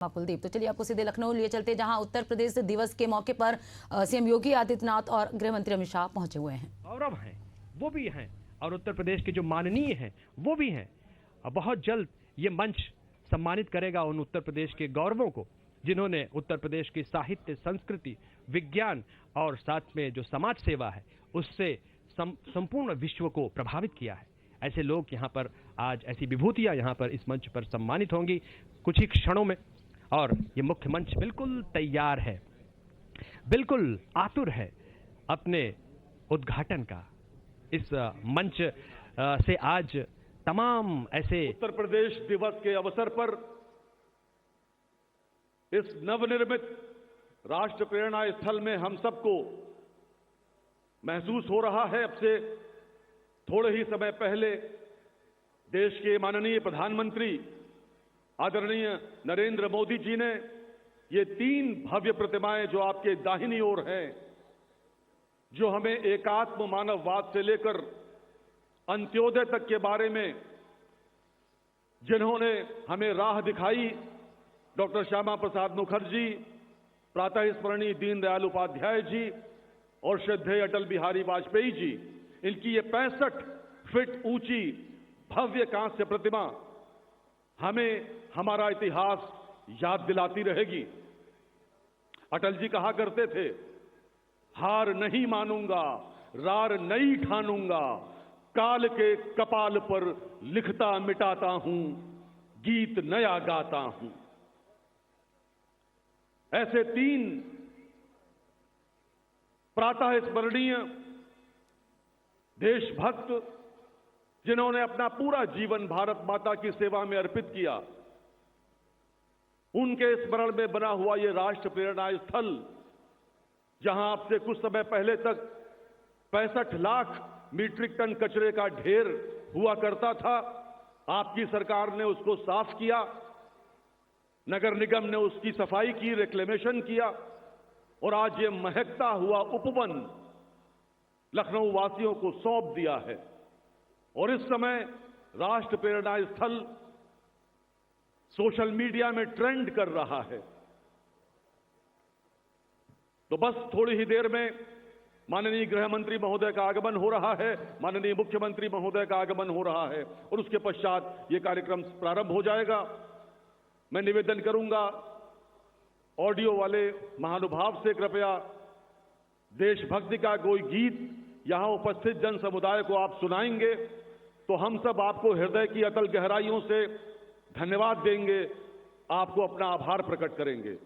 कुलदीप, तो चलिए आपको सीधे लखनऊ लिए चलते, जहां उत्तर प्रदेश दिवस के मौके पर सीएम योगी आदित्यनाथ और गृह मंत्री अमित शाह पहुंचे हुए हैं। गौरव हैं, वो भी हैं, और उत्तर प्रदेश के जो माननीय हैं वो भी हैं। बहुत जल्द ये मंच सम्मानित करेगा उन उत्तर प्रदेश के गौरवों को जिन्होंने उत्तर प्रदेश की साहित्य, संस्कृति, विज्ञान और साथ में जो समाज सेवा है उससे संपूर्ण विश्व को प्रभावित किया है। ऐसे लोग यहाँ पर आज, ऐसी विभूतियां यहाँ पर इस मंच पर सम्मानित होंगी कुछ ही क्षणों में, और ये मुख्य मंच बिल्कुल तैयार है, बिल्कुल आतुर है अपने उद्घाटन का। इस मंच से आज तमाम ऐसे उत्तर प्रदेश दिवस के अवसर पर इस नवनिर्मित राष्ट्र प्रेरणा स्थल में हम सबको महसूस हो रहा है। अब से थोड़े ही समय पहले देश के माननीय प्रधानमंत्री आदरणीय नरेंद्र मोदी जी ने ये 3 भव्य प्रतिमाएं जो आपके दाहिनी ओर हैं, जो हमें एकात्म मानववाद से लेकर अंत्योदय तक के बारे में जिन्होंने हमें राह दिखाई, डॉक्टर श्यामा प्रसाद मुखर्जी, प्रातः स्मरणीय दीनदयाल उपाध्याय जी और श्रद्धेय अटल बिहारी वाजपेयी जी, इनकी ये 65 फीट ऊंची भव्य कांस्य प्रतिमा हमें हमारा इतिहास याद दिलाती रहेगी। अटल जी कहा करते थे, हार नहीं मानूंगा, रार नहीं ठानूंगा, काल के कपाल पर लिखता मिटाता हूं, गीत नया गाता हूं। ऐसे 3 प्रातः स्मरणीय देशभक्त जिन्होंने अपना पूरा जीवन भारत माता की सेवा में अर्पित किया, उनके स्मरण में बना हुआ ये राष्ट्र प्रेरणा स्थल, जहां अब से कुछ समय पहले तक 65 लाख मीट्रिक टन कचरे का ढेर हुआ करता था, आपकी सरकार ने उसको साफ किया, नगर निगम ने उसकी सफाई की, रिक्लेमेशन किया, और आज ये महकता हुआ उपवन लखनऊ वासियों को सौंप दिया है। और इस समय राष्ट्र प्रेरणा स्थल सोशल मीडिया में ट्रेंड कर रहा है। तो बस थोड़ी ही देर में माननीय गृह मंत्री महोदय का आगमन हो रहा है, माननीय मुख्यमंत्री महोदय का आगमन हो रहा है, और उसके पश्चात यह कार्यक्रम प्रारंभ हो जाएगा। मैं निवेदन करूंगा ऑडियो वाले महानुभाव से, कृपया देशभक्ति का कोई गीत यहां उपस्थित जन समुदाय को आप सुनाएंगे तो हम सब आपको हृदय की अतल गहराइयों से धन्यवाद देंगे, आपको अपना आभार प्रकट करेंगे।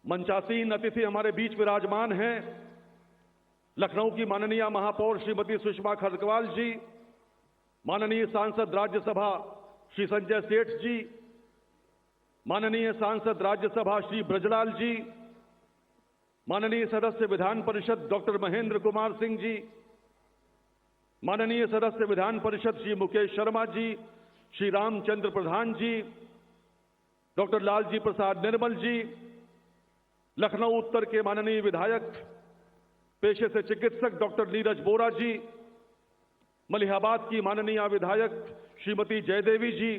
मंचासीन अतिथि हमारे बीच विराजमान हैं, लखनऊ की माननीय महापौर श्रीमती सुषमा खरगवाल जी, माननीय सांसद राज्यसभा श्री संजय सेठ जी, माननीय सांसद राज्यसभा श्री ब्रजलाल जी, माननीय सदस्य विधान परिषद डॉक्टर महेंद्र कुमार सिंह जी, माननीय सदस्य विधान परिषद श्री मुकेश शर्मा जी, श्री रामचंद्र प्रधान जी, डॉक्टर लालजी प्रसाद निर्मल जी, लखनऊ उत्तर के माननीय विधायक, पेशे से चिकित्सक डॉक्टर नीरज बोरा जी, मलिहाबाद की माननीय विधायक श्रीमती जयदेवी जी,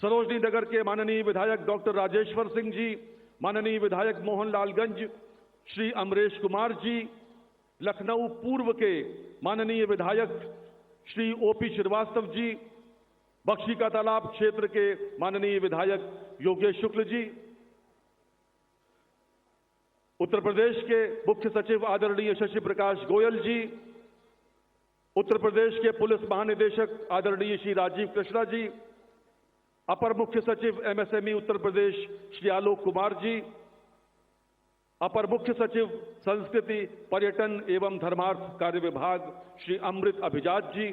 सरोजनी नगर के माननीय विधायक डॉक्टर राजेश्वर सिंह जी, माननीय विधायक मोहनलालगंज श्री अमरेश कुमार जी, लखनऊ पूर्व के माननीय विधायक श्री ओपी श्रीवास्तव जी, बख्शी का तालाब क्षेत्र के माननीय विधायक योगेश शुक्ल जी, उत्तर प्रदेश के मुख्य सचिव आदरणीय शशि प्रकाश गोयल जी, उत्तर प्रदेश के पुलिस महानिदेशक आदरणीय श्री राजीव कृष्णा जी, अपर मुख्य सचिव एमएसएमई उत्तर प्रदेश श्री आलोक कुमार जी, अपर मुख्य सचिव संस्कृति, पर्यटन एवं धर्मार्थ कार्य विभाग श्री अमृत अभिजात जी,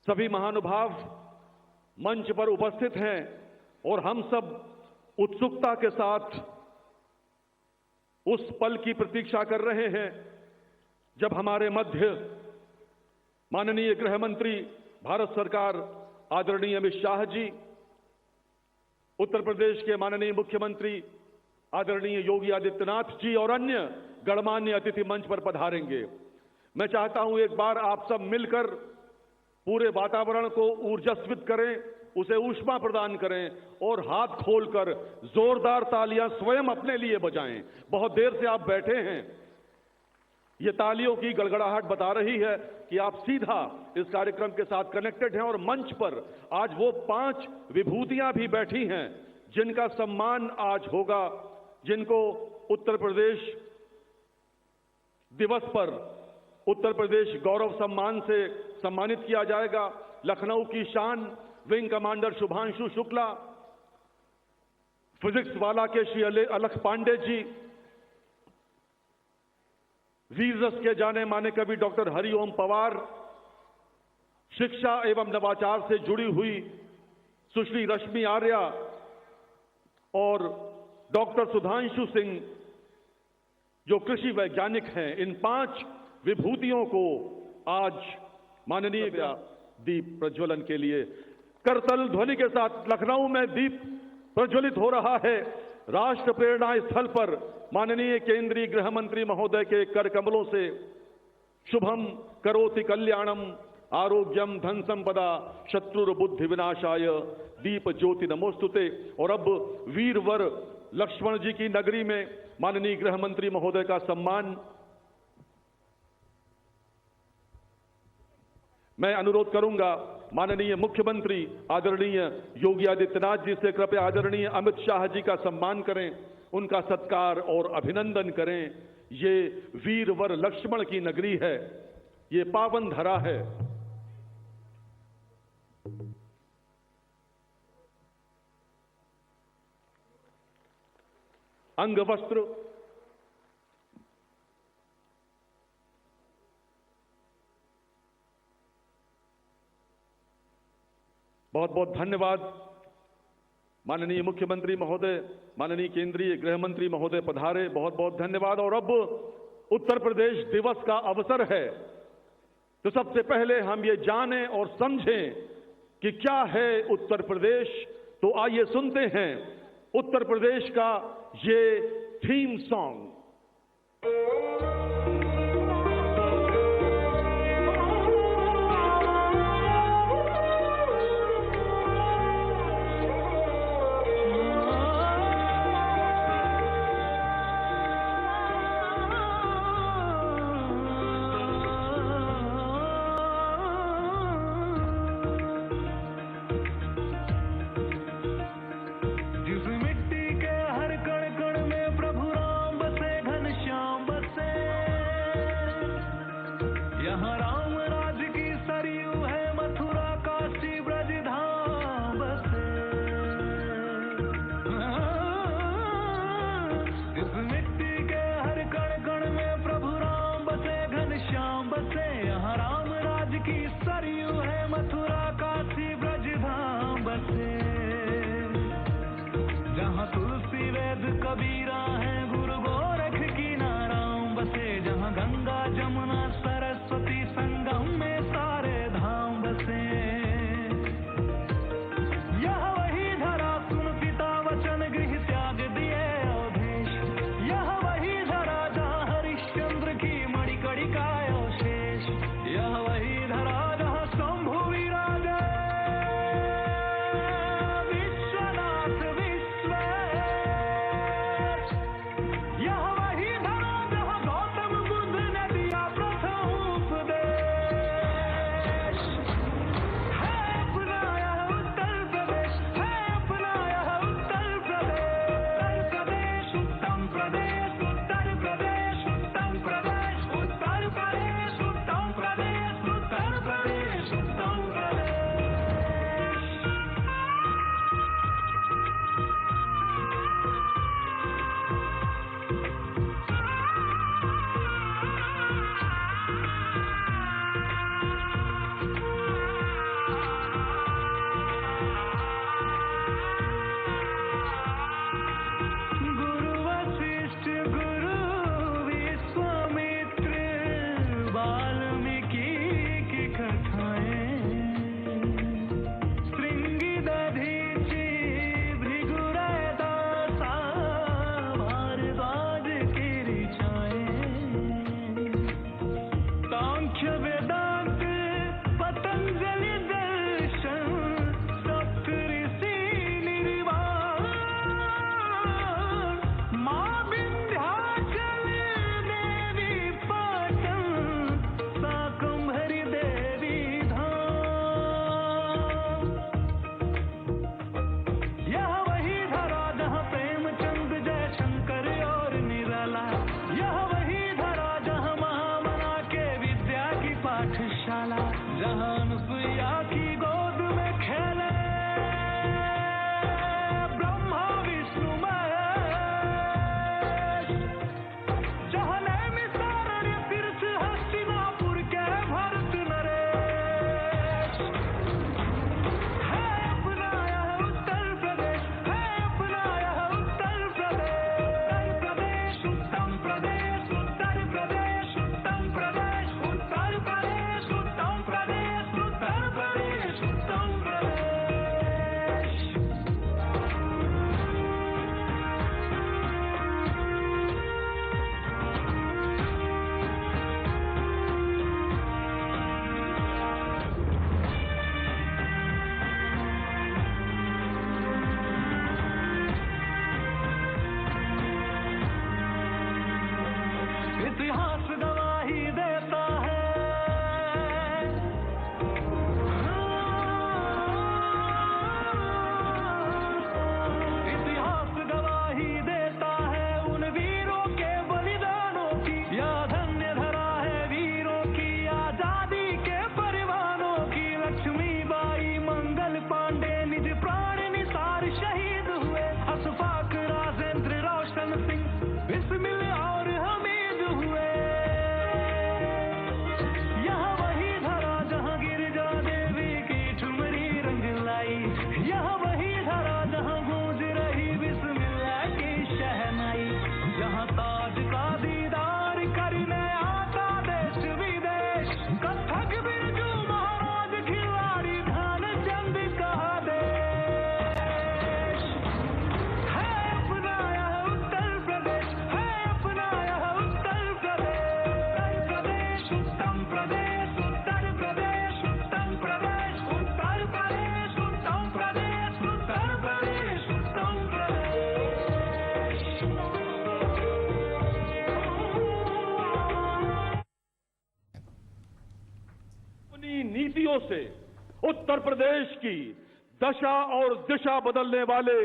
सभी महानुभाव मंच पर उपस्थित हैं और हम सब उत्सुकता के साथ उस पल की प्रतीक्षा कर रहे हैं जब हमारे मध्य माननीय गृह मंत्री भारत सरकार आदरणीय अमित शाह जी, उत्तर प्रदेश के माननीय मुख्यमंत्री आदरणीय योगी आदित्यनाथ जी और अन्य गणमान्य अतिथि मंच पर पधारेंगे। मैं चाहता हूं एक बार आप सब मिलकर पूरे वातावरण को ऊर्जस्वित करें, उसे ऊष्मा प्रदान करें और हाथ खोलकर जोरदार तालियां स्वयं अपने लिए बजाएं। बहुत देर से आप बैठे हैं, ये तालियों की गड़गड़ाहट बता रही है कि आप सीधा इस कार्यक्रम के साथ कनेक्टेड हैं और मंच पर आज वो 5 विभूतियां भी बैठी हैं जिनका सम्मान आज होगा, जिनको उत्तर प्रदेश दिवस पर उत्तर प्रदेश गौरव सम्मान से सम्मानित किया जाएगा। लखनऊ की शान wing commander Shubhanshu Shukla, physics वाला के श्री अलख पांडे जी, वीर रस के जाने माने कवि डॉक्टर हरिओम पवार, शिक्षा एवं नवाचार से जुड़ी हुई सुश्री रश्मि आर्या और डॉक्टर सुधांशु सिंह जो कृषि वैज्ञानिक हैं, इन 5 विभूतियों को आज माननीय दीप प्रज्वलन के लिए करतल ध्वनि के साथ लखनऊ में दीप प्रज्वलित हो रहा है। राष्ट्र प्रेरणा स्थल पर माननीय केंद्रीय गृह मंत्री महोदय के कर कमलों से शुभम करोति कल्याणम आरोग्यम धन संपदा शत्रुर बुद्धि विनाशाय दीप ज्योति नमोस्तुते। और अब वीरवर लक्ष्मण जी की नगरी में माननीय गृह मंत्री महोदय का सम्मान। मैं अनुरोध करूंगा माननीय मुख्यमंत्री आदरणीय योगी आदित्यनाथ जी से कृपया आदरणीय अमित शाह जी का सम्मान करें, उनका सत्कार और अभिनंदन करें। ये वीरवर लक्ष्मण की नगरी है, ये पावन धरा है। अंग वस्त्र बहुत बहुत धन्यवाद। माननीय मुख्यमंत्री महोदय, माननीय केंद्रीय गृह मंत्री महोदय पधारे, बहुत बहुत धन्यवाद। और अब उत्तर प्रदेश दिवस का अवसर है, तो सबसे पहले हम ये जानें और समझें कि क्या है उत्तर प्रदेश। तो आइए सुनते हैं उत्तर प्रदेश का ये थीम सॉन्ग। यहाँ राम राज की सरयू है, मथुरा काशी ब्रज धाम बसे। इस मिट्टी के हर कण कण में प्रभु राम बसे, घनश्याम बसे। यहाँ राम राज की सरयू है, मथुरा काशी ब्रज धाम बसे। जहाँ तुलसी वेद कबीरा है, गुरु गोरख की नाराम बसे। जहाँ गंगा जमुना सरस्वती संगम में सारे धाम बसे। यह वही धरा सुन पिता वचन गृह त्याग दिए अवधेश। यह वही धरा जहाँ हरिश्चंद्र की मणिकड़ी का अवशेष। यह वही धरा जहाँ शंभु विराजे विश्वनाथ विश्वेश। यह वही धरा जहाँ गौतम बुद्ध ने दिया प्रथम उपदेश। है अपना यह उत्तर प्रदेश, है अपना यह उत्तर प्रदेश। उत्तम प्रदेश, उत्तर प्रदेश, उत्तम प्रदेश, उत्तर प्रदेश, उत्तम प्रदेश, उत्तर प्रदेश, उत्तम प्रदेश। गुरु वशिष्ठ गुरु ताज का दीदार करने आता देश विदेश। कथक बिरजू महाराज खिलाड़ी ध्यानचंद का देश है अपना यह उत्तर प्रदेश, है अपना यह उत्तर प्रदेश। उत्तम प्रदेश, उत्तर प्रदेश, उत्तम प्रदेश, उत्तर प्रदेश, उत्तम प्रदेश, उत्तर प्रदेश, उत्तम प्रदेश। अपनी नीतियों से उत्तर प्रदेश की दशा और दिशा बदलने वाले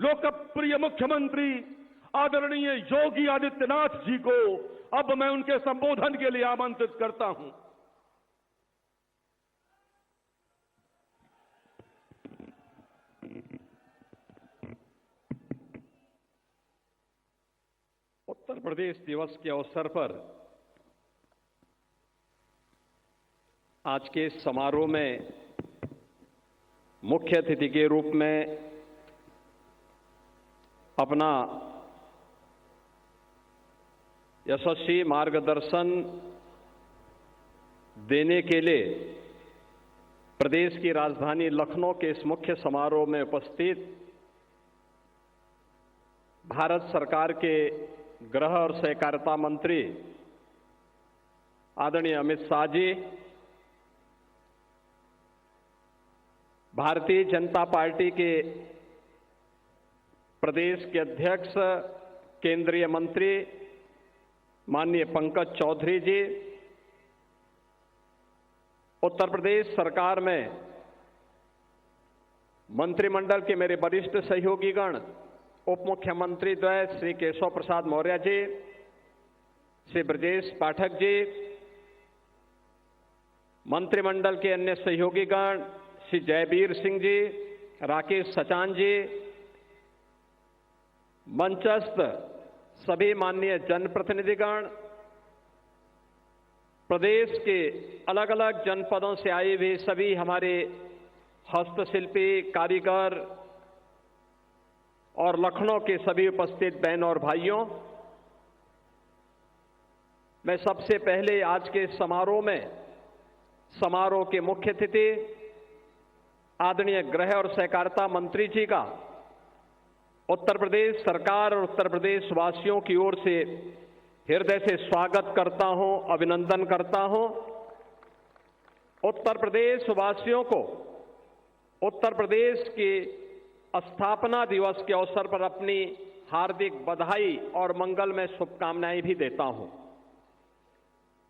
लोकप्रिय मुख्यमंत्री आदरणीय योगी आदित्यनाथ जी को अब मैं उनके संबोधन के लिए आमंत्रित करता हूं। उत्तर प्रदेश दिवस के अवसर पर आज के इस समारोह में मुख्य अतिथि के रूप में अपना यशस्वी मार्गदर्शन देने के लिए प्रदेश की राजधानी लखनऊ के इस मुख्य समारोह में उपस्थित भारत सरकार के गृह और सहकारिता मंत्री आदरणीय अमित शाह जी, भारतीय जनता पार्टी के प्रदेश के अध्यक्ष केंद्रीय मंत्री माननीय पंकज चौधरी जी, उत्तर प्रदेश सरकार में मंत्रिमंडल के मेरे वरिष्ठ सहयोगीगण, उप मुख्यमंत्री द्वय श्री केशव प्रसाद मौर्य जी, श्री ब्रजेश पाठक जी, मंत्रिमंडल के अन्य सहयोगीगण श्री जयवीर सिंह जी, राकेश सचान जी, मंचस्थ सभी माननीय जनप्रतिनिधिगण, प्रदेश के अलग अलग जनपदों से आए हुए सभी हमारे हस्तशिल्पी, कारीगर और लखनऊ के सभी उपस्थित बहनों और भाइयों, मैं सबसे पहले आज के समारोह में समारोह के मुख्य अतिथि आदरणीय गृह और सहकारिता मंत्री जी का उत्तर प्रदेश सरकार और उत्तर प्रदेश वासियों की ओर से हृदय से स्वागत करता हूं, अभिनंदन करता हूं। उत्तर प्रदेश वासियों को उत्तर प्रदेश के स्थापना दिवस के अवसर पर अपनी हार्दिक बधाई और मंगलमय शुभकामनाएं भी देता हूं।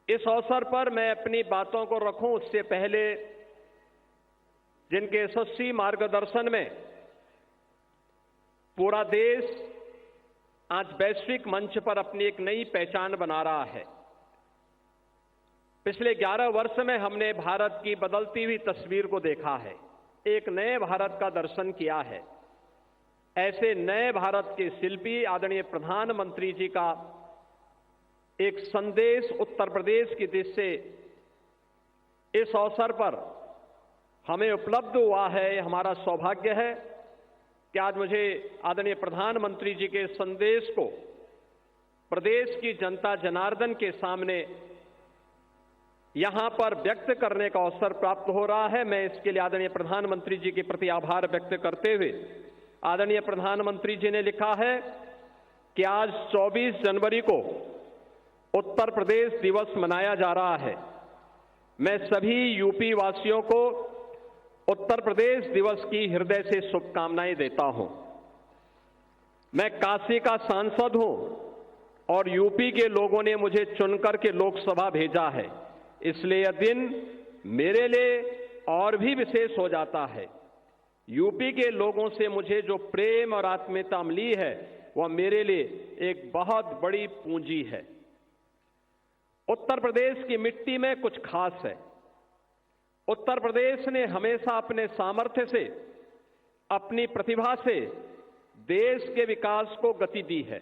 इस अवसर पर मैं अपनी बातों को रखूं उससे पहले जिनके यशस्वी मार्गदर्शन में पूरा देश आज वैश्विक मंच पर अपनी एक नई पहचान बना रहा है। पिछले 11 वर्ष में हमने भारत की बदलती हुई तस्वीर को देखा है, एक नए भारत का दर्शन किया है। ऐसे नए भारत के शिल्पी आदरणीय प्रधानमंत्री जी का एक संदेश उत्तर प्रदेश की दिशा से इस अवसर पर हमें उपलब्ध हुआ है। हमारा सौभाग्य है कि आज मुझे आदरणीय प्रधानमंत्री जी के संदेश को प्रदेश की जनता जनार्दन के सामने यहां पर व्यक्त करने का अवसर प्राप्त हो रहा है। मैं इसके लिए आदरणीय प्रधानमंत्री जी के प्रति आभार व्यक्त करते हुए, आदरणीय प्रधानमंत्री जी ने लिखा है कि आज 24 जनवरी को उत्तर प्रदेश दिवस मनाया जा रहा है। मैं सभी यूपी वासियों को उत्तर प्रदेश दिवस की हृदय से शुभकामनाएं देता हूं। मैं काशी का सांसद हूं और यूपी के लोगों ने मुझे चुनकर के लोकसभा भेजा है, इसलिए यह दिन मेरे लिए और भी विशेष हो जाता है। यूपी के लोगों से मुझे जो प्रेम और आत्मीयता मिली है वह मेरे लिए एक बहुत बड़ी पूंजी है। उत्तर प्रदेश की मिट्टी में कुछ खास है। उत्तर प्रदेश ने हमेशा अपने सामर्थ्य से, अपनी प्रतिभा से देश के विकास को गति दी है।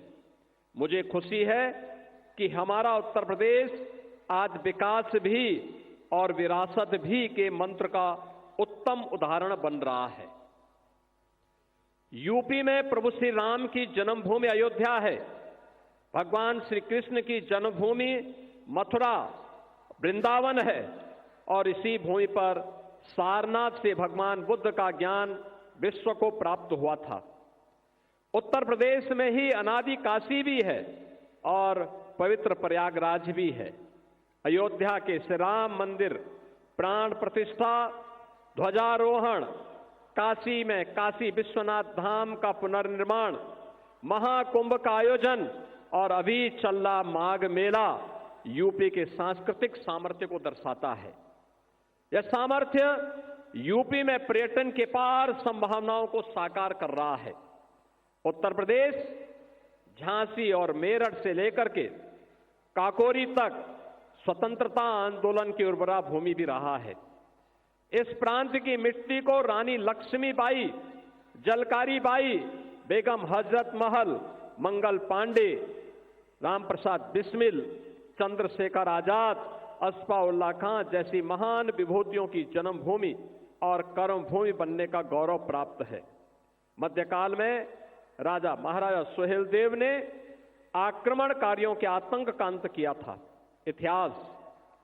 मुझे खुशी है कि हमारा उत्तर प्रदेश आज विकास भी और विरासत भी के मंत्र का उत्तम उदाहरण बन रहा है। यूपी में प्रभु श्री राम की जन्मभूमि अयोध्या है। भगवान श्री कृष्ण की जन्मभूमि मथुरा वृंदावन है और इसी भूमि पर सारनाथ से भगवान बुद्ध का ज्ञान विश्व को प्राप्त हुआ था। उत्तर प्रदेश में ही अनादि काशी भी है और पवित्र प्रयागराज भी है। अयोध्या के श्री राम मंदिर प्राण प्रतिष्ठा, ध्वजारोहण, काशी में काशी विश्वनाथ धाम का पुनर्निर्माण, महाकुंभ का आयोजन और अभी चल रहा माघ मेला यूपी के सांस्कृतिक सामर्थ्य को दर्शाता है। यह सामर्थ्य यूपी में पर्यटन के पार संभावनाओं को साकार कर रहा है। उत्तर प्रदेश झांसी और मेरठ से लेकर के काकोरी तक स्वतंत्रता आंदोलन की उर्वरा भूमि भी रहा है। इस प्रांत की मिट्टी को रानी लक्ष्मीबाई, जलकारी बाई, बेगम हजरत महल, मंगल पांडे, राम प्रसाद बिस्मिल, चंद्रशेखर आजाद, अस्फाउल्लाह खां जैसी महान विभूतियों की जन्मभूमि और कर्मभूमि बनने का गौरव प्राप्त है। मध्यकाल में राजा महाराजा सुहेलदेव ने आक्रमणकारियों के आतंक का अंत किया था। इतिहास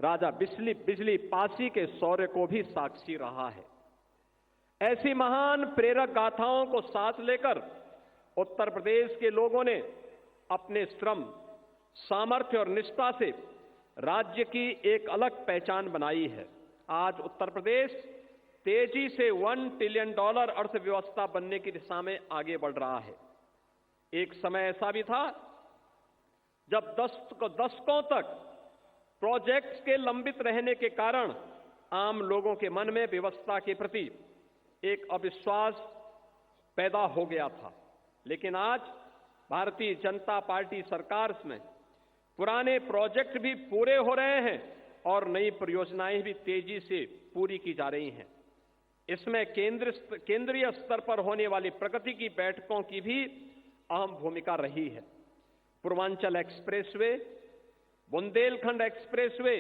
राजा बिजली पासी के शौर्य को भी साक्षी रहा है। ऐसी महान प्रेरक गाथाओं को साथ लेकर उत्तर प्रदेश के लोगों ने अपने श्रम, सामर्थ्य और निष्ठा से राज्य की एक अलग पहचान बनाई है। आज उत्तर प्रदेश तेजी से $1 ट्रिलियन अर्थव्यवस्था बनने की दिशा में आगे बढ़ रहा है। एक समय ऐसा भी था जब दशकों तक प्रोजेक्ट्स के लंबित रहने के कारण आम लोगों के मन में व्यवस्था के प्रति एक अविश्वास पैदा हो गया था। लेकिन आज भारतीय जनता पार्टी सरकार में पुराने प्रोजेक्ट भी पूरे हो रहे हैं और नई परियोजनाएं भी तेजी से पूरी की जा रही हैं। इसमें केंद्रीय स्तर पर होने वाली प्रगति की बैठकों की भी अहम भूमिका रही है। Purvanchal expressway, Bundelkhand expressway,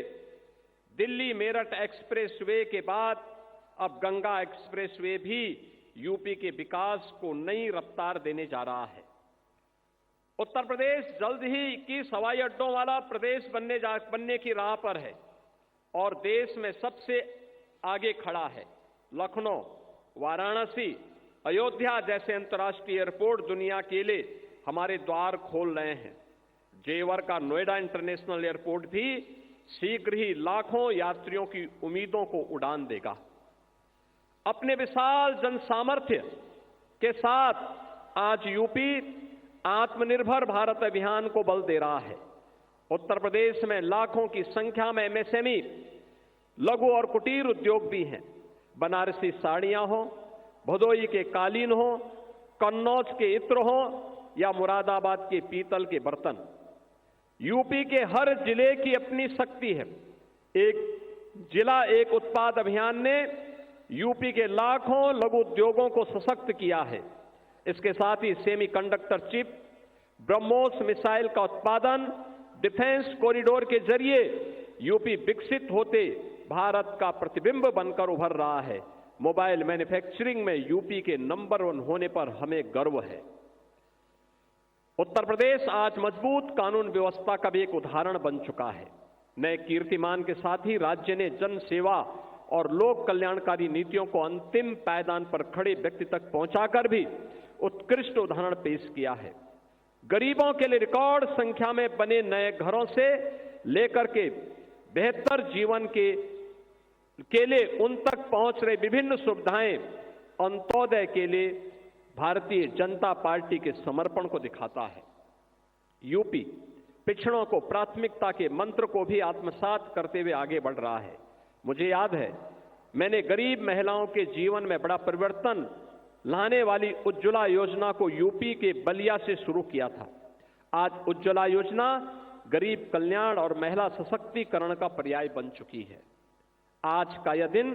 Delhi Meerut expressway के बाद अब गंगा एक्सप्रेसवे भी यूपी के विकास को नई रफ्तार देने जा रहा है। उत्तर प्रदेश जल्द ही 21 हवाई अड्डों वाला प्रदेश बनने की राह पर है और देश में सबसे आगे खड़ा है। लखनऊ, वाराणसी, अयोध्या जैसे अंतर्राष्ट्रीय एयरपोर्ट दुनिया के लिए हमारे द्वार खोल रहे हैं। जेवर का नोएडा इंटरनेशनल एयरपोर्ट भी शीघ्र ही लाखों यात्रियों की उम्मीदों को उड़ान देगा। अपने विशाल जनसामर्थ्य के साथ आज यूपी आत्मनिर्भर भारत अभियान को बल दे रहा है। उत्तर प्रदेश में लाखों की संख्या में एमएसएमई, लघु और कुटीर उद्योग भी हैं। बनारसी साड़ियां हो, भदोई के कालीन हो, कन्नौज के इत्र हो या मुरादाबाद के पीतल के बर्तन, यूपी के हर जिले की अपनी शक्ति है। एक जिला एक उत्पाद अभियान ने यूपी के लाखों लघु उद्योगों को सशक्त किया है। इसके साथ ही सेमीकंडक्टर चिप, ब्रह्मोस मिसाइल का उत्पादन, डिफेंस कॉरिडोर के जरिए यूपी विकसित होते भारत का प्रतिबिंब बनकर उभर रहा है। मोबाइल मैन्युफैक्चरिंग में यूपी के नंबर 1 होने पर हमें गर्व है। उत्तर प्रदेश आज मजबूत कानून व्यवस्था का भी एक उदाहरण बन चुका है। नए कीर्तिमान के साथ ही राज्य ने जन सेवा और लोक कल्याणकारी नीतियों को अंतिम पायदान पर खड़े व्यक्ति तक पहुंचाकर भी उत्कृष्ट उदाहरण पेश किया है। गरीबों के लिए रिकॉर्ड संख्या में बने नए घरों से लेकर के बेहतर जीवन के लिए उन तक पहुंच रही विभिन्न सुविधाएं अंत्योदय के लिए भारतीय जनता पार्टी के समर्पण को दिखाता है। यूपी पिछड़ों को प्राथमिकता के मंत्र को भी आत्मसात करते हुए आगे बढ़ रहा है। मुझे याद है, मैंने गरीब महिलाओं के जीवन में बड़ा परिवर्तन लाने वाली उज्ज्वला योजना को यूपी के बलिया से शुरू किया था। आज उज्ज्वला योजना गरीब कल्याण और महिला सशक्तिकरण का पर्याय बन चुकी है। आज का यह दिन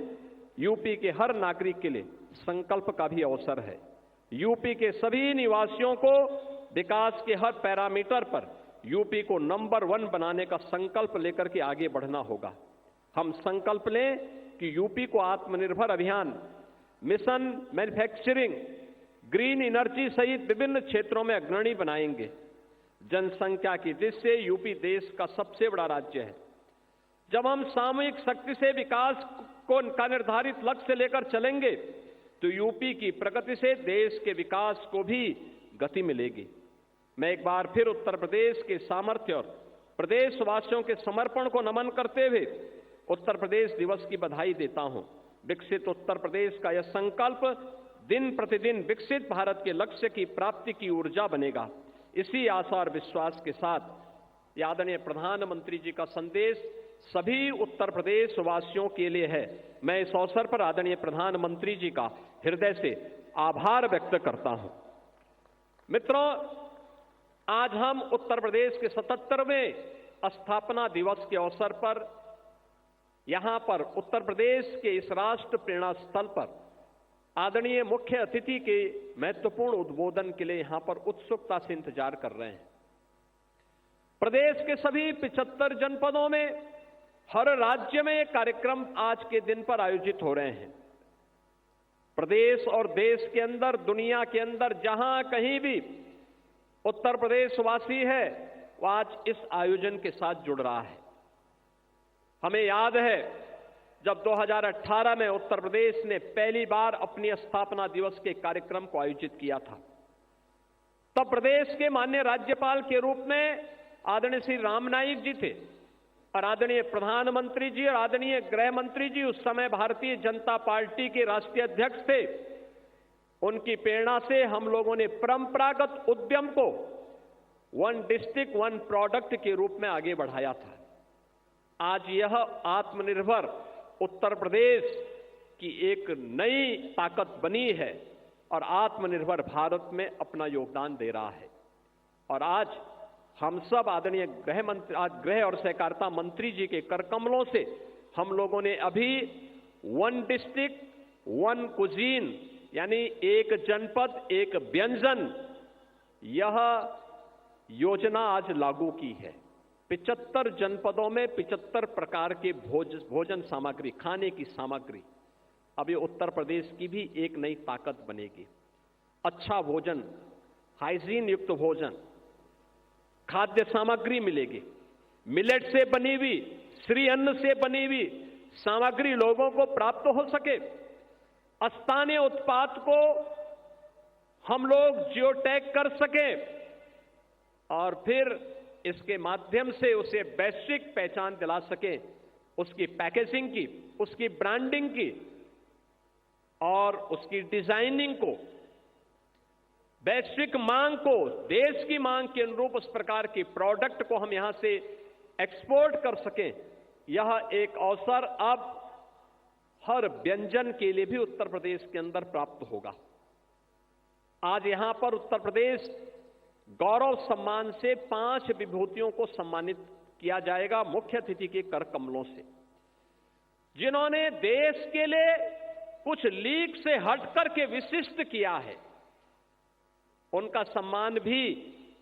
यूपी के हर नागरिक के लिए संकल्प का भी अवसर है। यूपी के सभी निवासियों को विकास के हर पैरामीटर पर यूपी को नंबर 1 बनाने का संकल्प लेकर के आगे बढ़ना होगा। हम संकल्प लें कि यूपी को आत्मनिर्भर अभियान, मिशन मैन्युफैक्चरिंग, ग्रीन एनर्जी सहित विभिन्न क्षेत्रों में अग्रणी बनाएंगे। जनसंख्या की दृष्टि से यूपी देश का सबसे बड़ा राज्य है। जब हम सामूहिक शक्ति से विकास का निर्धारित लक्ष्य लेकर चलेंगे तो यूपी की प्रगति से देश के विकास को भी गति मिलेगी। मैं एक बार फिर उत्तर प्रदेश के सामर्थ्य और प्रदेशवासियों के समर्पण को नमन करते हुए उत्तर प्रदेश दिवस की बधाई देता हूं। विकसित उत्तर प्रदेश का यह संकल्प दिन प्रतिदिन विकसित भारत के लक्ष्य की प्राप्ति की ऊर्जा बनेगा। इसी आशा और विश्वास के साथ आदरणीय प्रधानमंत्री जी का संदेश सभी उत्तर प्रदेश वासियों के लिए है। मैं इस अवसर पर आदरणीय प्रधानमंत्री जी का हृदय से आभार व्यक्त करता हूं। मित्रों, आज हम उत्तर प्रदेश के 77वें स्थापना दिवस के अवसर पर यहां पर उत्तर प्रदेश के इस राष्ट्र प्रेरणा स्थल पर आदरणीय मुख्य अतिथि के महत्वपूर्ण उद्बोधन के लिए यहां पर उत्सुकता से इंतजार कर रहे हैं। प्रदेश के सभी 75 जनपदों में हर राज्य में एक कार्यक्रम आज के दिन पर आयोजित हो रहे हैं। प्रदेश और देश के अंदर, दुनिया के अंदर जहां कहीं भी उत्तर प्रदेश वासी है वह आज इस आयोजन के साथ जुड़ रहा है। हमें याद है जब 2018 में उत्तर प्रदेश ने पहली बार अपनी स्थापना दिवस के कार्यक्रम को आयोजित किया था, तब प्रदेश के माननीय राज्यपाल के रूप में आदरणीय श्री राम नाईक जी थे और आदरणीय प्रधानमंत्री जी और आदरणीय गृह मंत्री जी उस समय भारतीय जनता पार्टी के राष्ट्रीय अध्यक्ष थे। उनकी प्रेरणा से हम लोगों ने परंपरागत उद्यम को वन डिस्ट्रिक्ट वन प्रोडक्ट के रूप में आगे बढ़ाया था। आज यह आत्मनिर्भर उत्तर प्रदेश की एक नई ताकत बनी है और आत्मनिर्भर भारत में अपना योगदान दे रहा है। और आज हम सब आदरणीय गृह और सहकारिता मंत्री जी के करकमलों से हम लोगों ने अभी वन डिस्ट्रिक्ट वन कुजीन यानी एक जनपद एक व्यंजन यह योजना आज लागू की है। 75 जनपदों में 75 प्रकार के भोजन सामग्री, खाने की सामग्री, अब ये उत्तर प्रदेश की भी एक नई ताकत बनेगी। अच्छा भोजन, हाइजीन युक्त भोजन, खाद्य सामग्री मिलेगी। मिलेट से बनी हुई, श्री अन्न से बनी हुई सामग्री लोगों को प्राप्त हो सके। स्थानीय उत्पाद को हम लोग जियो टैग कर सकें और फिर इसके माध्यम से उसे वैश्विक पहचान दिला सकें, उसकी पैकेजिंग की, उसकी ब्रांडिंग की और उसकी डिजाइनिंग को, वैश्विक मांग को, देश की मांग के अनुरूप उस प्रकार की प्रोडक्ट को हम यहां से एक्सपोर्ट कर सकें। यह एक अवसर अब हर व्यंजन के लिए भी उत्तर प्रदेश के अंदर प्राप्त होगा। आज यहां पर उत्तर प्रदेश गौरव सम्मान से 5 विभूतियों को सम्मानित किया जाएगा मुख्य अतिथि के कर कमलों से, जिन्होंने देश के लिए कुछ लीक से हटकर के विशिष्ट किया है। उनका सम्मान भी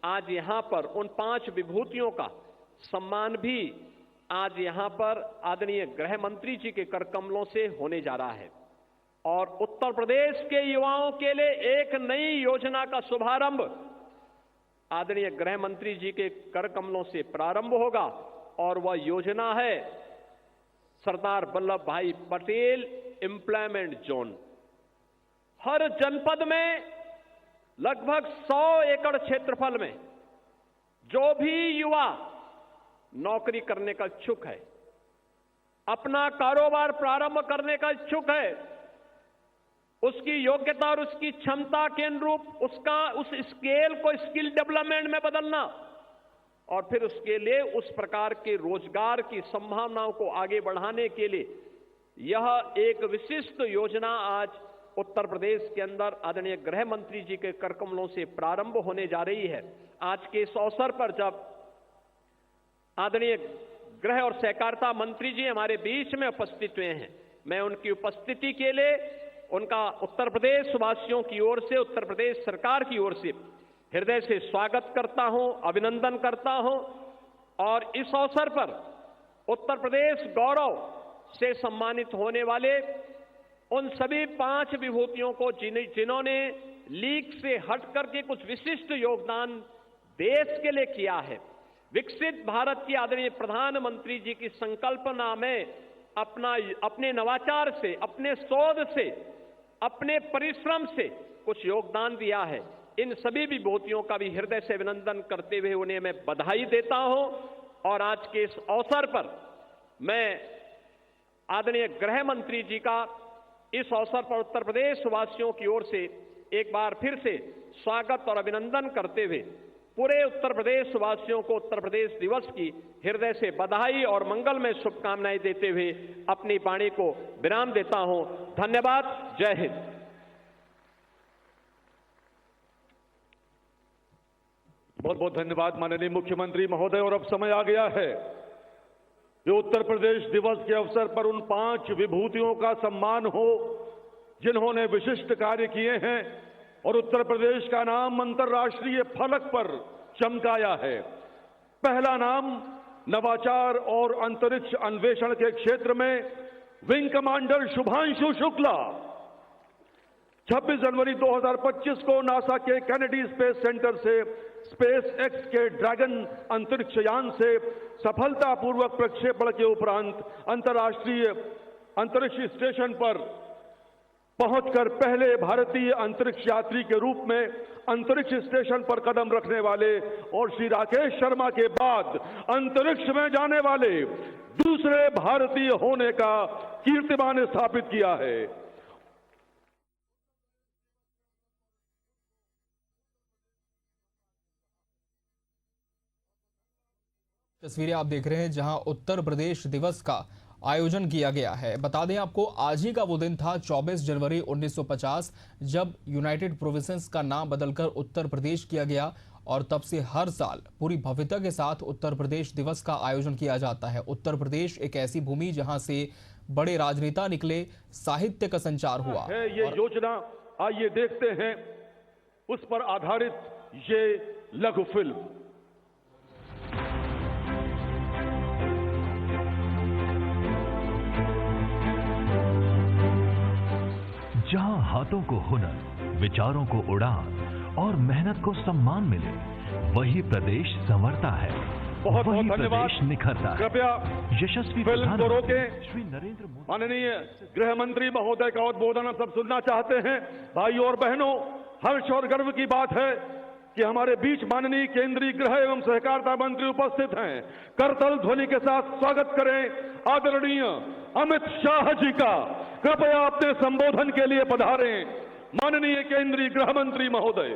आज यहां पर, उन 5 विभूतियों का सम्मान भी आज यहां पर आदरणीय गृह मंत्री जी के कर कमलों से होने जा रहा है। और उत्तर प्रदेश के युवाओं के लिए एक नई योजना का शुभारंभ आदरणीय गृह मंत्री जी के कर कमलों से प्रारंभ होगा और वह योजना है सरदार वल्लभ भाई पटेल एम्प्लॉयमेंट जोन। हर जनपद में लगभग 100 एकड़ क्षेत्रफल में जो भी युवा नौकरी करने का इच्छुक है, अपना कारोबार प्रारंभ करने का इच्छुक है, उसकी योग्यता और उसकी क्षमता के अनुरूप उस स्केल को स्किल डेवलपमेंट में बदलना और फिर उसके लिए उस प्रकार के रोजगार की संभावनाओं को आगे बढ़ाने के लिए यह एक विशिष्ट योजना आज उत्तर प्रदेश के अंदर आदरणीय गृह मंत्री जी के कर कमलों से प्रारंभ होने जा रही है। आज के इस अवसर पर जब आदरणीय गृह और सहकारिता मंत्री जी हमारे बीच में उपस्थित हुए हैं, मैं उनकी उपस्थिति के लिए उनका उत्तर प्रदेश वासियों की ओर से, उत्तर प्रदेश सरकार की ओर से हृदय से स्वागत करता हूं, अभिनंदन करता हूं। और इस अवसर पर उत्तर प्रदेश गौरव से सम्मानित होने वाले उन सभी 5 विभूतियों को जिन्होंने लीक से हट करके कुछ विशिष्ट योगदान देश के लिए किया है। विकसित भारत की आदरणीय प्रधानमंत्री जी की संकल्पना में अपने नवाचार से, अपने शोध से, अपने परिश्रम से कुछ योगदान दिया है। इन सभी विभूतियों का भी हृदय से अभिनंदन करते हुए उन्हें मैं बधाई देता हूं। और आज के इस अवसर पर मैं आदरणीय गृह मंत्री जी का इस अवसर पर उत्तर प्रदेश वासियों की ओर से एक बार फिर से स्वागत और अभिनंदन करते हुए पूरे उत्तर प्रदेश वासियों को उत्तर प्रदेश दिवस की हृदय से बधाई और मंगलमय शुभकामनाएं देते हुए अपनी वाणी को विराम देता हूं। धन्यवाद। जय हिंद। बहुत बहुत धन्यवाद माननीय मुख्यमंत्री महोदय। और अब समय आ गया है कि उत्तर प्रदेश दिवस के अवसर पर उन 5 विभूतियों का सम्मान हो जिन्होंने विशिष्ट कार्य किए हैं और उत्तर प्रदेश का नाम अंतर्राष्ट्रीय फलक पर चमकाया है। पहला नाम नवाचार और अंतरिक्ष अन्वेषण के क्षेत्र में विंग कमांडर शुभांशु शुक्ला। 26 जनवरी 2025 को नासा के केनेडी स्पेस सेंटर से स्पेस एक्स के ड्रैगन अंतरिक्ष यान से सफलतापूर्वक प्रक्षेपण के उपरांत अंतर्राष्ट्रीय अंतरिक्ष स्टेशन पर पहुंचकर पहले भारतीय अंतरिक्ष यात्री के रूप में अंतरिक्ष स्टेशन पर कदम रखने वाले और श्री राकेश शर्मा के बाद अंतरिक्ष में जाने वाले दूसरे भारतीय होने का कीर्तिमान स्थापित किया है। तस्वीरें आप देख रहे हैं जहां उत्तर प्रदेश दिवस का आयोजन किया गया है। बता दें आपको, आज ही का वो दिन था 24 जनवरी 1950 जब यूनाइटेड प्रोविंसेस का नाम बदलकर उत्तर प्रदेश किया गया और तब से हर साल पूरी भव्यता के साथ उत्तर प्रदेश दिवस का आयोजन किया जाता है। उत्तर प्रदेश एक ऐसी भूमि जहां से बड़े राजनेता निकले, साहित्य का संचार हुआ है। ये योजना आइए देखते हैं उस पर आधारित ये लघु फिल्म। जहां हाथों को हुनर, विचारों को उड़ान और मेहनत को सम्मान मिले, वही प्रदेश संवरता है, बहुत वही बहुत धन्यवाद। प्रदेश निखरता है। कृपया यशस्वी फिल्म को रोकें। श्री नरेंद्र मोदी। माननीय गृह मंत्री महोदय का उद्बोधन हम सब सुनना चाहते हैं। भाइयों और बहनों, हर्ष और गर्व की बात है कि हमारे बीच माननीय केंद्रीय गृह एवं सहकारिता मंत्री उपस्थित हैं। करतल ध्वनि के साथ स्वागत करें आदरणीय अमित शाह जी का। कृपया अपने संबोधन के लिए पधारें माननीय केंद्रीय गृह मंत्री महोदय।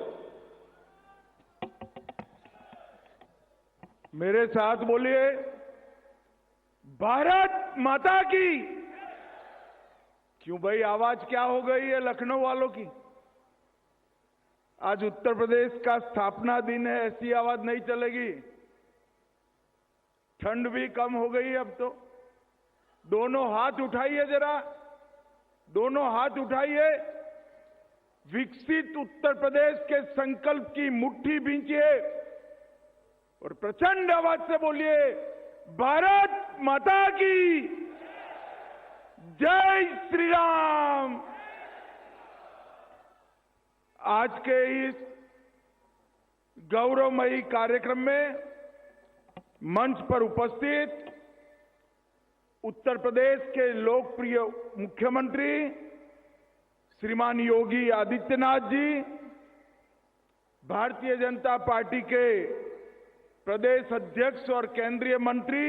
मेरे साथ बोलिए, भारत माता की। क्यों भाई, आवाज क्या हो गई है लखनऊ वालों की? आज उत्तर प्रदेश का स्थापना दिन है, ऐसी आवाज नहीं चलेगी। ठंड भी कम हो गई अब तो। दोनों हाथ उठाइए जरा, दोनों हाथ उठाइए। विकसित उत्तर प्रदेश के संकल्प की मुट्ठी भींचिए और प्रचंड आवाज से बोलिए, भारत माता की जय श्री राम। आज के इस गौरवमयी कार्यक्रम में मंच पर उपस्थित उत्तर प्रदेश के लोकप्रिय मुख्यमंत्री श्रीमान योगी आदित्यनाथ जी, भारतीय जनता पार्टी के प्रदेश अध्यक्ष और केंद्रीय मंत्री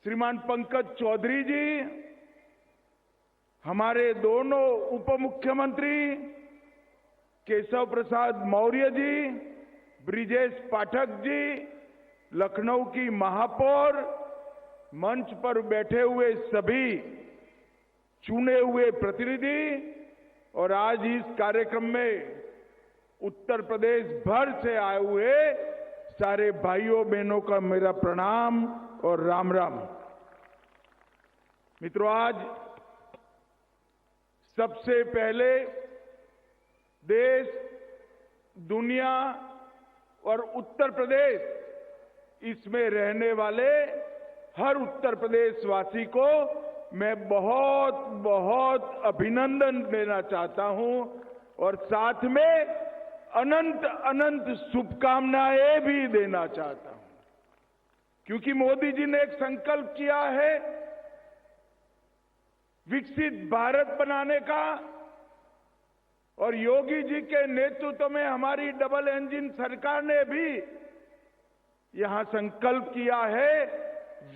श्रीमान पंकज चौधरी जी, हमारे दोनों उप मुख्यमंत्री केशव प्रसाद मौर्य जी, ब्रिजेश पाठक जी, लखनऊ की महापौर, मंच पर बैठे हुए सभी चुने हुए प्रतिनिधि और आज इस कार्यक्रम में उत्तर प्रदेश भर से आए हुए सारे भाइयों बहनों का मेरा प्रणाम और राम राम। मित्रों, आज सबसे पहले देश, दुनिया और उत्तर प्रदेश, इसमें रहने वाले हर उत्तर प्रदेश वासी को मैं बहुत बहुत अभिनंदन देना चाहता हूं और साथ में अनंत अनंत शुभकामनाएं भी देना चाहता हूं, क्योंकि मोदी जी ने एक संकल्प किया है विकसित भारत बनाने का, और योगी जी के नेतृत्व में हमारी डबल इंजन सरकार ने भी यहां संकल्प किया है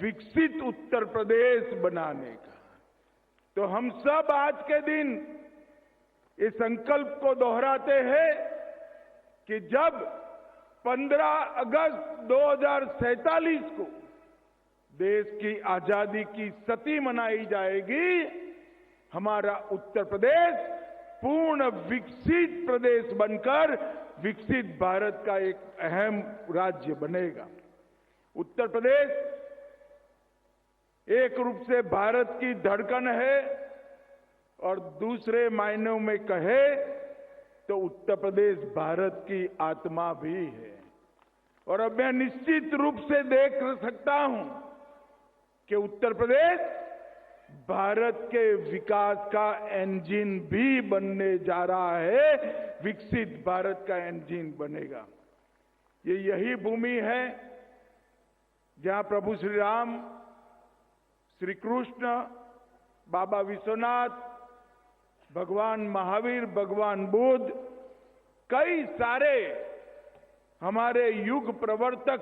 विकसित उत्तर प्रदेश बनाने का। तो हम सब आज के दिन इस संकल्प को दोहराते हैं कि जब 15 अगस्त 2047 को देश की आजादी की शती मनाई जाएगी, हमारा उत्तर प्रदेश पूर्ण विकसित प्रदेश बनकर विकसित भारत का एक अहम राज्य बनेगा। उत्तर प्रदेश एक रूप से भारत की धड़कन है, और दूसरे मायनों में कहे तो उत्तर प्रदेश भारत की आत्मा भी है। और अब मैं निश्चित रूप से देख सकता हूं कि उत्तर प्रदेश भारत के विकास का इंजन भी बनने जा रहा है, विकसित भारत का इंजन बनेगा। ये यही भूमि है जहां प्रभु श्री राम, श्री कृष्ण, बाबा विश्वनाथ, भगवान महावीर, भगवान बुद्ध, कई सारे हमारे युग प्रवर्तक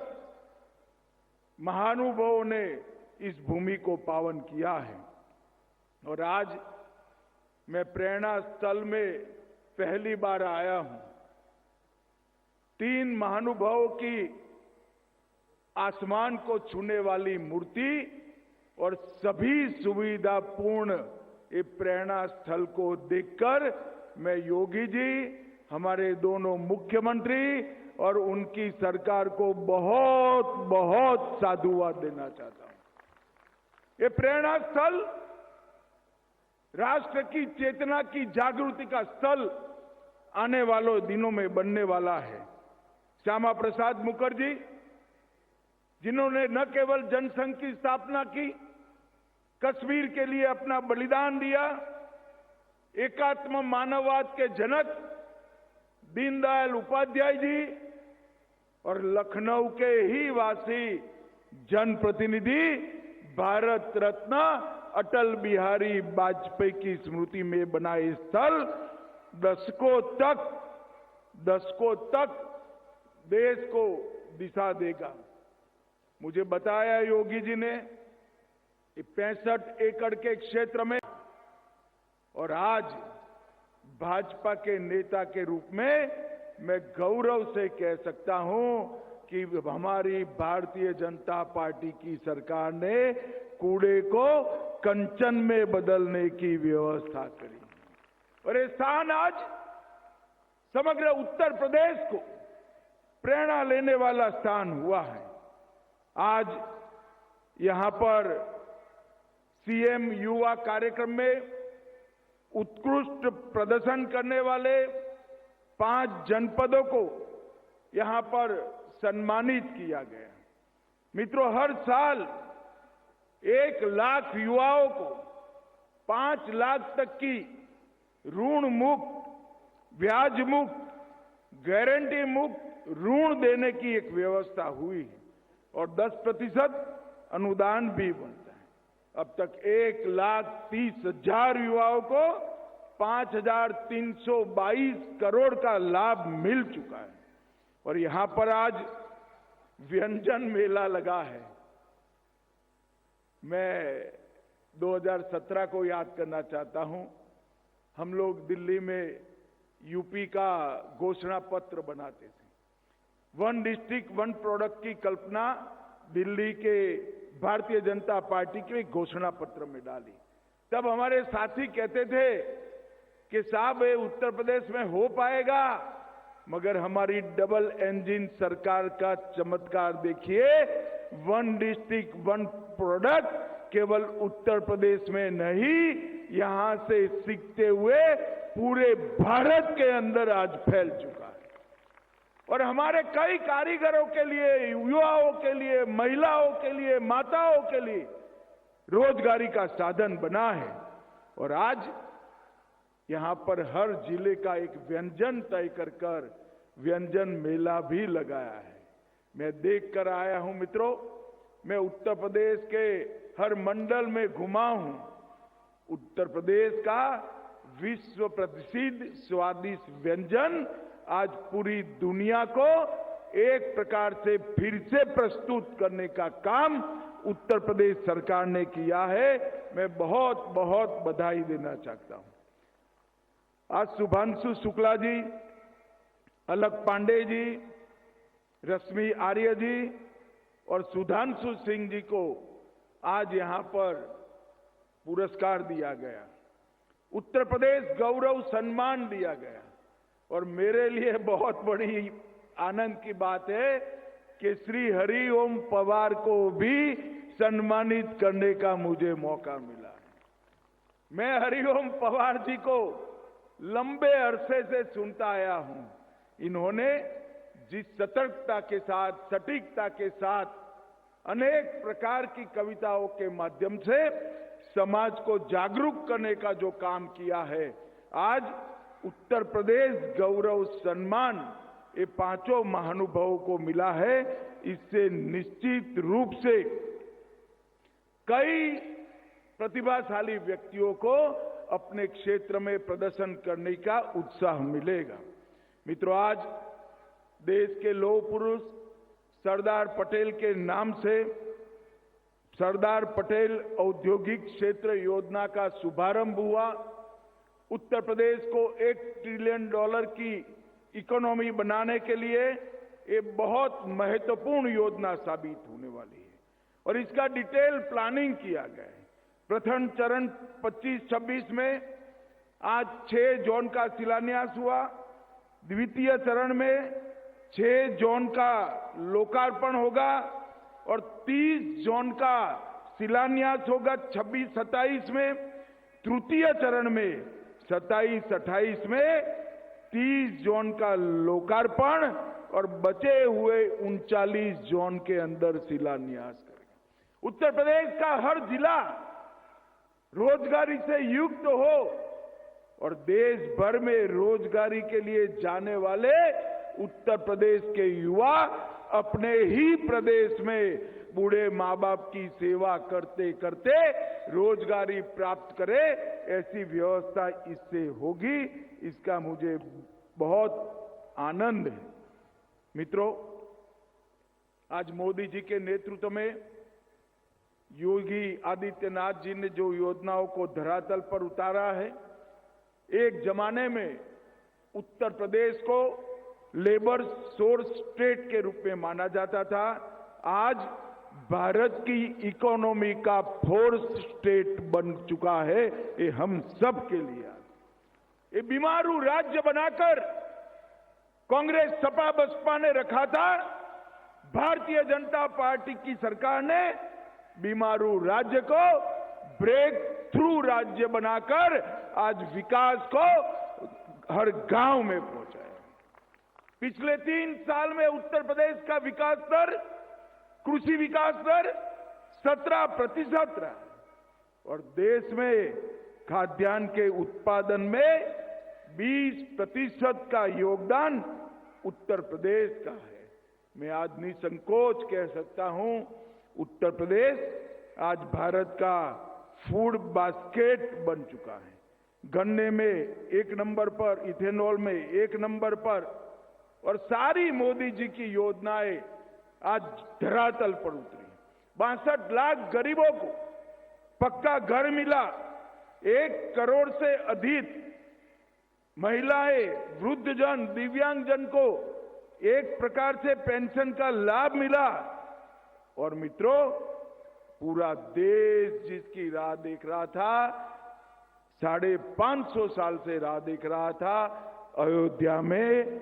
महानुभावों ने इस भूमि को पावन किया है। और आज मैं प्रेरणा स्थल में पहली बार आया हूं। 3 महानुभावों की आसमान को छूने वाली मूर्ति और सभी सुविधापूर्ण ये प्रेरणा स्थल को देखकर मैं योगी जी, हमारे दोनों मुख्यमंत्री और उनकी सरकार को बहुत बहुत साधुवाद देना चाहता हूं। ये प्रेरणा स्थल राष्ट्र की चेतना की जागृति का स्थल आने वालों दिनों में बनने वाला है। श्यामा प्रसाद मुखर्जी, जिन्होंने न केवल जनसंघ की स्थापना की, कश्मीर के लिए अपना बलिदान दिया, एकात्म मानववाद के जनक दीनदयाल उपाध्याय जी और लखनऊ के ही वासी जनप्रतिनिधि भारत रत्न अटल बिहारी वाजपेयी की स्मृति में बनाए स्थल दशकों तक देश को दिशा देगा। मुझे बताया योगी जी ने 65 एकड़ के क्षेत्र में, और आज भाजपा के नेता के रूप में मैं गौरव से कह सकता हूं कि हमारी भारतीय जनता पार्टी की सरकार ने कूड़े को कंचन में बदलने की व्यवस्था करी, और ये स्थान आज समग्र उत्तर प्रदेश को प्रेरणा लेने वाला स्थान हुआ है। आज यहां पर सीएम युवा कार्यक्रम में उत्कृष्ट प्रदर्शन करने वाले 5 जनपदों को यहां पर सम्मानित किया गया। मित्रों, हर साल 1 लाख युवाओं को 5 लाख तक की ऋण मुक्त, ब्याज मुक्त, गारंटी मुक्त ऋण देने की एक व्यवस्था हुई है, और 10% अनुदान भी बनता है। अब तक 1,30,000 युवाओं को 5,322 करोड़ का लाभ मिल चुका है। और यहां पर आज व्यंजन मेला लगा है। मैं 2017 को याद करना चाहता हूं। हम लोग दिल्ली में यूपी का घोषणा पत्र बनाते थे। 1 डिस्ट्रिक्ट 1 प्रोडक्ट की कल्पना दिल्ली के भारतीय जनता पार्टी के घोषणा पत्र में डाली। तब हमारे साथी कहते थे कि साहब ये उत्तर प्रदेश में हो पाएगा, मगर हमारी डबल इंजन सरकार का चमत्कार देखिए। 1 डिस्ट्रिक्ट 1 प्रोडक्ट केवल उत्तर प्रदेश में नहीं, यहां से सीखते हुए पूरे भारत के अंदर आज फैल चुका है। और हमारे कई कारीगरों के लिए, युवाओं के लिए, महिलाओं के लिए, माताओं के लिए रोजगारी का साधन बना है। और आज यहां पर हर जिले का एक व्यंजन तय कर व्यंजन मेला भी लगाया है। मैं देख कर आया हूं मित्रों, मैं उत्तर प्रदेश के हर मंडल में घुमा हूं। उत्तर प्रदेश का विश्व प्रसिद्ध स्वादिष्ट व्यंजन आज पूरी दुनिया को एक प्रकार से फिर से प्रस्तुत करने का काम उत्तर प्रदेश सरकार ने किया है। मैं बहुत बहुत बधाई देना चाहता हूं। आज शुभांशु शुक्ला जी, अलक पांडे जी, रश्मि आर्य जी और सुधांशु सिंह जी को आज यहां पर पुरस्कार दिया गया, उत्तर प्रदेश गौरव सम्मान दिया गया। और मेरे लिए बहुत बड़ी आनंद की बात है कि श्री हरिओम पवार को भी सम्मानित करने का मुझे मौका मिला। मैं हरिओम पवार जी को लंबे अरसे से सुनता आया हूं। इन्होंने जिस सतर्कता के साथ, सटीकता के साथ अनेक प्रकार की कविताओं के माध्यम से समाज को जागरूक करने का जो काम किया है, आज उत्तर प्रदेश गौरव सम्मान ये पांचों महानुभावों को मिला है। इससे निश्चित रूप से कई प्रतिभाशाली व्यक्तियों को अपने क्षेत्र में प्रदर्शन करने का उत्साह मिलेगा। मित्रों, आज देश के लौह पुरुष सरदार पटेल के नाम से सरदार पटेल औद्योगिक क्षेत्र योजना का शुभारंभ हुआ। उत्तर प्रदेश को $1 ट्रिलियन की इकोनॉमी बनाने के लिए ये बहुत महत्वपूर्ण योजना साबित होने वाली है और इसका डिटेल प्लानिंग किया गया है। प्रथम चरण 25-26 में आज 6 जोन का शिलान्यास हुआ। द्वितीय चरण में 6 जोन का लोकार्पण होगा और 30 जोन का शिलान्यास होगा 26-27 में। तृतीय चरण में 27-28 में 30 जोन का लोकार्पण और बचे हुए 39 जोन के अंदर शिलान्यास करेगा। उत्तर प्रदेश का हर जिला रोजगारी से युक्त हो और देश भर में रोजगारी के लिए जाने वाले उत्तर प्रदेश के युवा अपने ही प्रदेश में बूढ़े माँ बाप की सेवा करते करते रोजगारी प्राप्त करे, ऐसी व्यवस्था इससे होगी। इसका मुझे बहुत आनंद है। मित्रों, आज मोदी जी के नेतृत्व में योगी आदित्यनाथ जी ने जो योजनाओं को धरातल पर उतारा है, एक जमाने में उत्तर प्रदेश को लेबर सोर्स स्टेट के रूप में माना जाता था। आज भारत की इकोनॉमी का फोर्स स्टेट बन चुका है। ये हम सब के लिए ये बीमारू राज्य बनाकर कांग्रेस सपा बसपा ने रखा था। भारतीय जनता पार्टी की सरकार ने बीमारू राज्य को ब्रेक थ्रू राज्य बनाकर आज विकास को हर गांव में पहुंचाया। पिछले 3 साल में उत्तर प्रदेश का विकास दर, कृषि विकास दर 17% रहा और देश में खाद्यान्न के उत्पादन में 20% का योगदान उत्तर प्रदेश का है। मैं आज निसंकोच कह सकता हूं, उत्तर प्रदेश आज भारत का फूड बास्केट बन चुका है। गन्ने में 1 नंबर पर, इथेनॉल में 1 नंबर पर और सारी मोदी जी की योजनाएं आज धरातल पर उतरी। 62 लाख गरीबों को पक्का घर मिला। 1 करोड़ से अधिक महिलाएं, वृद्धजन, दिव्यांगजन को एक प्रकार से पेंशन का लाभ मिला। और मित्रों, पूरा देश जिसकी राह देख रहा था, 550 साल से राह देख रहा था, अयोध्या में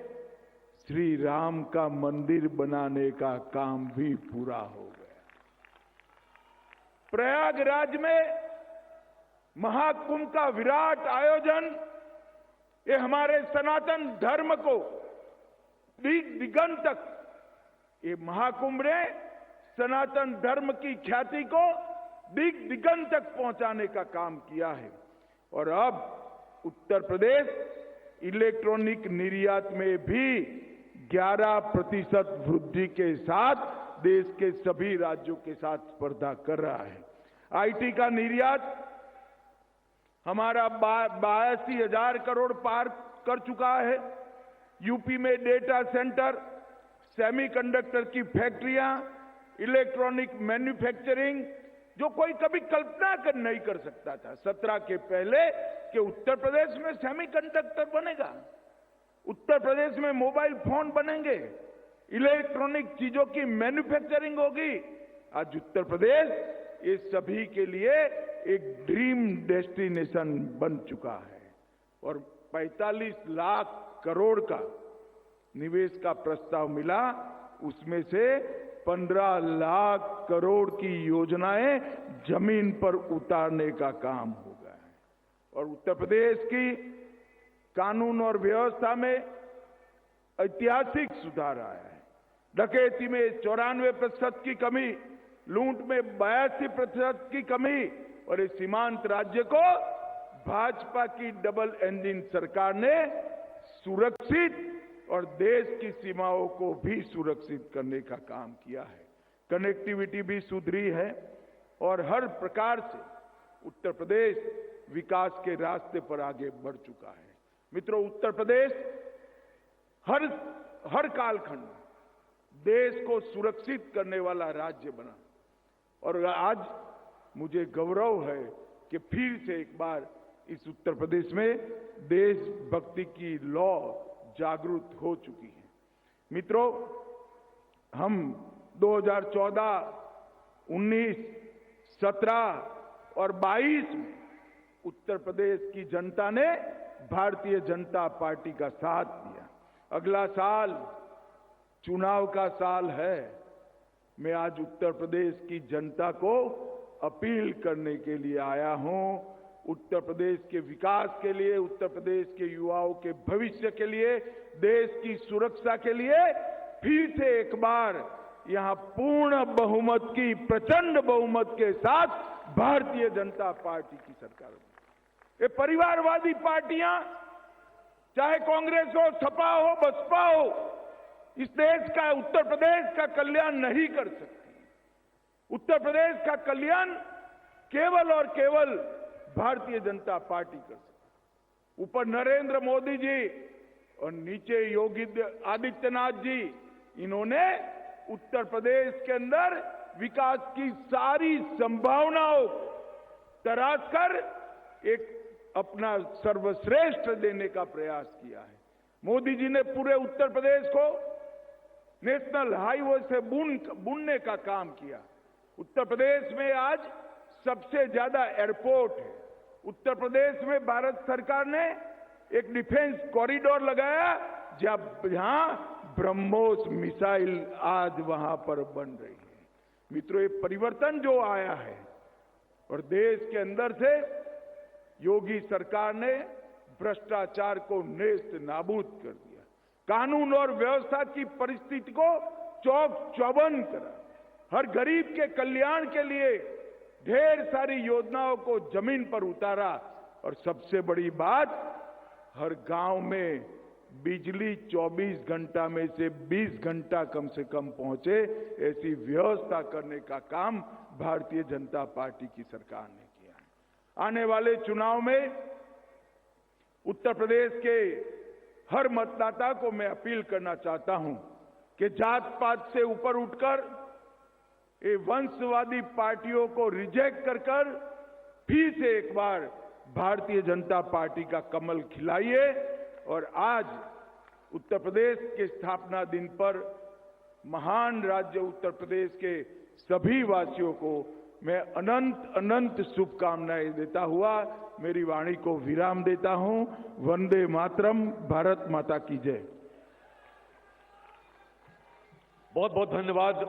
श्री राम का मंदिर बनाने का काम भी पूरा हो गया। प्रयागराज में महाकुंभ का विराट आयोजन, ये हमारे सनातन धर्म को दिगंत तक, ये महाकुंभ ने सनातन धर्म की ख्याति को दिगंत तक पहुंचाने का काम किया है। और अब उत्तर प्रदेश इलेक्ट्रॉनिक निर्यात में भी 11% वृद्धि के साथ देश के सभी राज्यों के साथ स्पर्धा कर रहा है। आईटी का निर्यात हमारा 82,000 करोड़ पार कर चुका है। यूपी में डेटा सेंटर, सेमीकंडक्टर की फैक्ट्रियां, इलेक्ट्रॉनिक मैन्युफैक्चरिंग, जो कोई कभी कल्पना नहीं कर सकता था 17 के पहले कि उत्तर प्रदेश में सेमीकंडक्टर बनेगा, उत्तर प्रदेश में मोबाइल फोन बनेंगे, इलेक्ट्रॉनिक चीजों की मैन्युफैक्चरिंग होगी। आज उत्तर प्रदेश ये सभी के लिए एक ड्रीम डेस्टिनेशन बन चुका है और 45 लाख करोड़ का निवेश का प्रस्ताव मिला, उसमें से 15 लाख करोड़ की योजनाएं जमीन पर उतारने का काम होगा है। और उत्तर प्रदेश की कानून और व्यवस्था में ऐतिहासिक सुधार आया है। डकैती में 94% की कमी, लूट में 82% की कमी, और इस सीमांत राज्य को भाजपा की डबल इंजन सरकार ने सुरक्षित और देश की सीमाओं को भी सुरक्षित करने का काम किया है। कनेक्टिविटी भी सुधरी है और हर प्रकार से उत्तर प्रदेश विकास के रास्ते पर आगे बढ़ चुका है। मित्रों, उत्तर प्रदेश हर कालखंड में देश को सुरक्षित करने वाला राज्य बना और आज मुझे गौरव है कि फिर से एक बार इस उत्तर प्रदेश में देशभक्ति की लौ जागृत हो चुकी है। मित्रों, हम 2014, 19, 17 और 22 में उत्तर प्रदेश की जनता ने भारतीय जनता पार्टी का साथ दिया। अगला साल चुनाव का साल है। मैं आज उत्तर प्रदेश की जनता को अपील करने के लिए आया हूं। उत्तर प्रदेश के विकास के लिए, उत्तर प्रदेश के युवाओं के भविष्य के लिए, देश की सुरक्षा के लिए फिर से एक बार यहां पूर्ण बहुमत की, प्रचंड बहुमत के साथ भारतीय जनता पार्टी की सरकार बनी। ये परिवारवादी पार्टियां, चाहे कांग्रेस हो, सपा हो, बसपा हो, इस देश का, उत्तर प्रदेश का कल्याण नहीं कर सकती। उत्तर प्रदेश का कल्याण केवल और केवल भारतीय जनता पार्टी कर सकती। ऊपर नरेंद्र मोदी जी और नीचे योगी आदित्यनाथ जी, इन्होंने उत्तर प्रदेश के अंदर विकास की सारी संभावनाओं तराश कर एक अपना सर्वश्रेष्ठ देने का प्रयास किया है। मोदी जी ने पूरे उत्तर प्रदेश को नेशनल हाईवे से बुनने का काम किया। उत्तर प्रदेश में आज सबसे ज्यादा एयरपोर्ट है। उत्तर प्रदेश में भारत सरकार ने एक डिफेंस कॉरिडोर लगाया, जहां ब्रह्मोस मिसाइल आज वहां पर बन रही है। मित्रों, ये परिवर्तन जो आया है और देश के अंदर से योगी सरकार ने भ्रष्टाचार को नेस्त नाबूद कर दिया, कानून और व्यवस्था की परिस्थिति को चौक चौबंद करा, हर गरीब के कल्याण के लिए ढेर सारी योजनाओं को जमीन पर उतारा और सबसे बड़ी बात, हर गांव में बिजली 24 घंटा में से 20 घंटा कम से कम पहुंचे, ऐसी व्यवस्था करने का काम भारतीय जनता पार्टी की सरकार ने किया है। आने वाले चुनाव में उत्तर प्रदेश के हर मतदाता को मैं अपील करना चाहता हूं कि जात पात से ऊपर उठकर ये वंशवादी पार्टियों को रिजेक्ट कर फिर से एक बार भारतीय जनता पार्टी का कमल खिलाइए। और आज उत्तर प्रदेश के स्थापना दिन पर महान राज्य उत्तर प्रदेश के सभी वासियों को मैं अनंत अनंत शुभकामनाएं देता हुआ मेरी वाणी को विराम देता हूं। वंदे मातरम। भारत माता की जय। बहुत बहुत धन्यवाद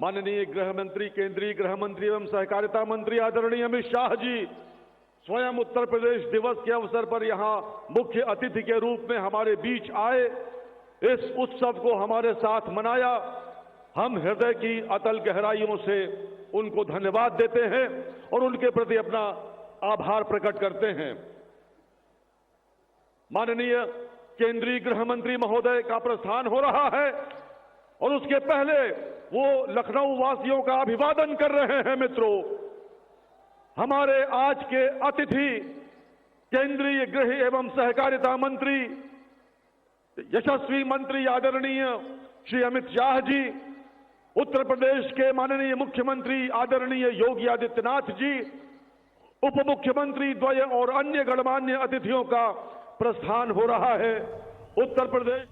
माननीय गृह मंत्री, केंद्रीय गृह मंत्री एवं सहकारिता मंत्री आदरणीय अमित शाह जी स्वयं उत्तर प्रदेश दिवस के अवसर पर यहां मुख्य अतिथि के रूप में हमारे बीच आए, इस उत्सव को हमारे साथ मनाया। हम हृदय की अतल गहराइयों से उनको धन्यवाद देते हैं और उनके प्रति अपना आभार प्रकट करते हैं। माननीय केंद्रीय गृह मंत्री महोदय का प्रस्थान हो रहा है और उसके पहले वो लखनऊ वासियों का अभिवादन कर रहे हैं। मित्रों, हमारे आज के अतिथि केंद्रीय गृह एवं सहकारिता मंत्री, यशस्वी मंत्री आदरणीय श्री अमित शाह जी, उत्तर प्रदेश के माननीय मुख्यमंत्री आदरणीय योगी आदित्यनाथ जी, उप मुख्यमंत्री द्वय और अन्य गणमान्य अतिथियों का प्रस्थान हो रहा है। उत्तर प्रदेश